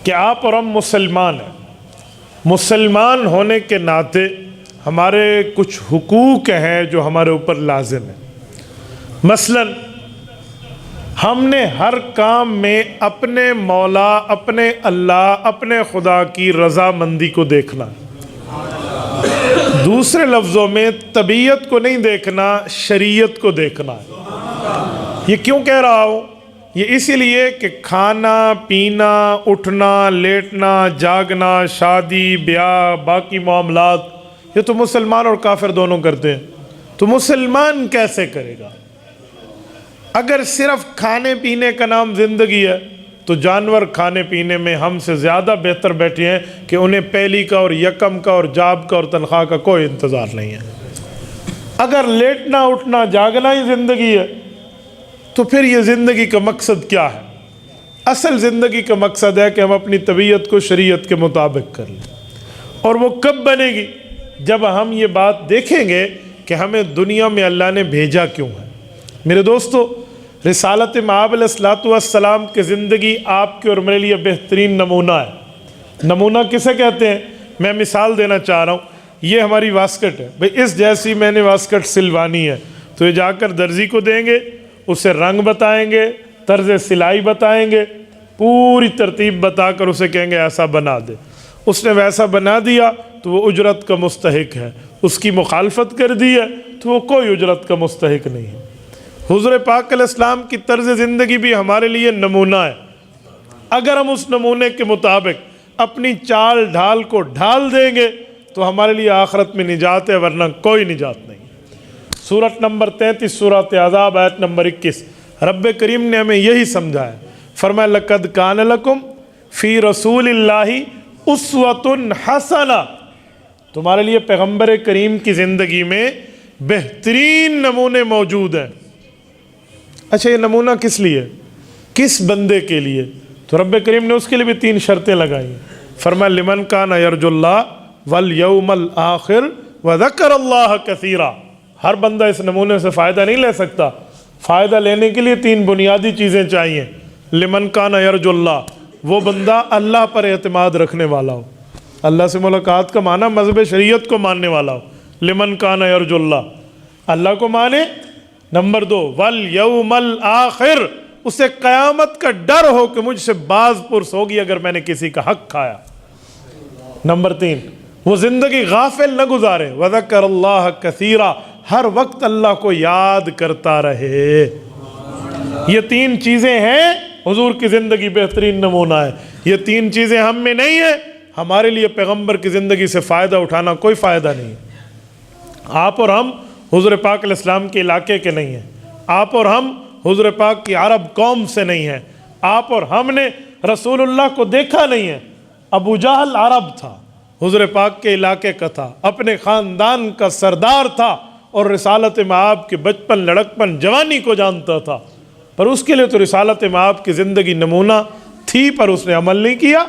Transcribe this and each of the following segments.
کہ آپ اور ہم مسلمان ہیں. مسلمان ہونے کے ناطے ہمارے کچھ حقوق ہیں جو ہمارے اوپر لازم ہیں. مثلاً ہم نے ہر کام میں اپنے مولا، اپنے اللہ، اپنے خدا کی رضامندی کو دیکھنا. دوسرے لفظوں میں طبیعت کو نہیں دیکھنا، شریعت کو دیکھنا ہے. یہ کیوں کہہ رہا ہوں؟ یہ اسی لیے کہ کھانا پینا، اٹھنا لیٹنا، جاگنا، شادی بیاہ، باقی معاملات، یہ تو مسلمان اور کافر دونوں کرتے ہیں. تو مسلمان کیسے کرے گا؟ اگر صرف کھانے پینے کا نام زندگی ہے تو جانور کھانے پینے میں ہم سے زیادہ بہتر بیٹھے ہیں کہ انہیں پہلی کا اور یکم کا اور جاب کا اور تنخواہ کا کوئی انتظار نہیں ہے. اگر لیٹنا اٹھنا جاگنا ہی زندگی ہے تو پھر یہ زندگی کا مقصد کیا ہے؟ اصل زندگی کا مقصد ہے کہ ہم اپنی طبیعت کو شریعت کے مطابق کر لیں. اور وہ کب بنے گی؟ جب ہم یہ بات دیکھیں گے کہ ہمیں دنیا میں اللہ نے بھیجا کیوں ہے. میرے دوستو، رسالت مآب علیہ الصلوۃ والسلام کی زندگی آپ کے اور میرے لیے بہترین نمونہ ہے. نمونہ کسے کہتے ہیں؟ میں مثال دینا چاہ رہا ہوں. یہ ہماری واسکٹ ہے بھئی، اس جیسی میں نے واسکٹ سلوانی ہے تو یہ جا کر درزی کو دیں گے، اسے رنگ بتائیں گے، طرز سلائی بتائیں گے، پوری ترتیب بتا کر اسے کہیں گے ایسا بنا دے. اس نے ویسا بنا دیا تو وہ اجرت کا مستحق ہے. اس کی مخالفت کر دی ہے تو وہ کوئی اجرت کا مستحق نہیں ہے. حضور پاک علیہ السلام کی طرز زندگی بھی ہمارے لیے نمونہ ہے. اگر ہم اس نمونے کے مطابق اپنی چال ڈھال کو ڈھال دیں گے تو ہمارے لیے آخرت میں نجات ہے، ورنہ کوئی نجات نہیں. سورۃ نمبر 33 سورۃ احزاب آیت نمبر 21، رب کریم نے ہمیں یہی سمجھایا. فرمایا لقد کان لکم فی رسول اللہ اسوۃ حسنہ، تمہارے لیے پیغمبر کریم کی زندگی میں بہترین نمونے موجود ہیں. اچھا، یہ نمونہ کس لیے؟ کس بندے کے لیے؟ تو رب کریم نے اس کے لیے بھی 3 شرطیں لگائی. فرمایا لمن کان یرجو اللہ والیوم الآخر وذکر اللہ کثیرا. ہر بندہ اس نمونے سے فائدہ نہیں لے سکتا. فائدہ لینے کے لیے 3 بنیادی چیزیں چاہیے. لمن کان یرجو اللہ، وہ بندہ اللہ پر اعتماد رکھنے والا ہو، اللہ سے ملاقات کا معنی مذہب شریعت کو ماننے والا ہو. لمن کان یرجو اللہ، اللہ کو مانے. نمبر 2، والیوم الآخر، اسے قیامت کا ڈر ہو کہ مجھ سے باز پرس ہوگی اگر میں نے کسی کا حق کھایا. نمبر 3، وہ زندگی غافل نہ گزارے. وذکر اللہ کثیرا، ہر وقت اللہ کو یاد کرتا رہے. یہ 3 چیزیں ہیں. حضور کی زندگی بہترین نمونہ ہے. یہ 3 چیزیں ہم میں نہیں ہیں. ہمارے لیے پیغمبر کی زندگی سے فائدہ اٹھانا کوئی فائدہ نہیں. آپ اور ہم حضور پاک علیہ السلام کے علاقے کے نہیں ہیں. آپ اور ہم حضور پاک کی عرب قوم سے نہیں ہیں. آپ اور ہم نے رسول اللہ کو دیکھا نہیں ہے. ابو جہل عرب تھا، حضور پاک کے علاقے کا تھا، اپنے خاندان کا سردار تھا اور رسالت مآب کے بچپن لڑکپن جوانی کو جانتا تھا. پر اس کے لیے تو رسالت مآب کی زندگی نمونہ تھی، پر اس نے عمل نہیں کیا.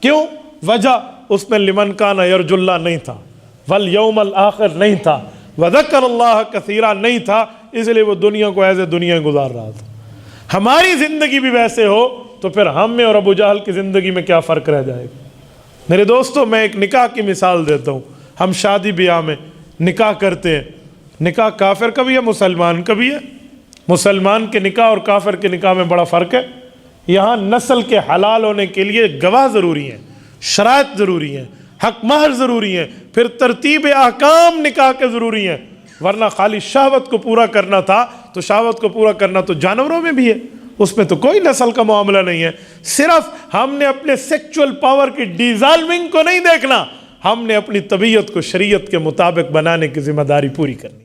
کیوں؟ وجہ اس میں لمن کان یرجو اللہ نہیں تھا، والیوم الآخر نہیں تھا، وذکر اللہ کثیرا نہیں تھا. اس لیے وہ دنیا کو ایسے دنیا گزار رہا تھا. ہماری زندگی بھی ویسے ہو تو پھر ہم میں اور ابو جہل کی زندگی میں کیا فرق رہ جائے گا؟ میرے دوستو، میں ایک نکاح کی مثال دیتا ہوں. ہم شادی بیاہ میں نکاح کرتے ہیں. نکاح کافر کا بھی ہے، مسلمان کا بھی ہے. مسلمان کے نکاح اور کافر کے نکاح میں بڑا فرق ہے. یہاں نسل کے حلال ہونے کے لیے گواہ ضروری ہیں، شرائط ضروری ہیں، حق مہر ضروری ہیں، پھر ترتیب احکام نکاح کے ضروری ہیں. ورنہ خالی شہوت کو پورا کرنا تھا تو شہوت کو پورا کرنا تو جانوروں میں بھی ہے، اس میں تو کوئی نسل کا معاملہ نہیں ہے. صرف ہم نے اپنے سیکچول پاور کی ڈیزالونگ کو نہیں دیکھنا، ہم نے اپنی طبیعت کو شریعت کے مطابق بنانے کی ذمہ داری پوری کرنی.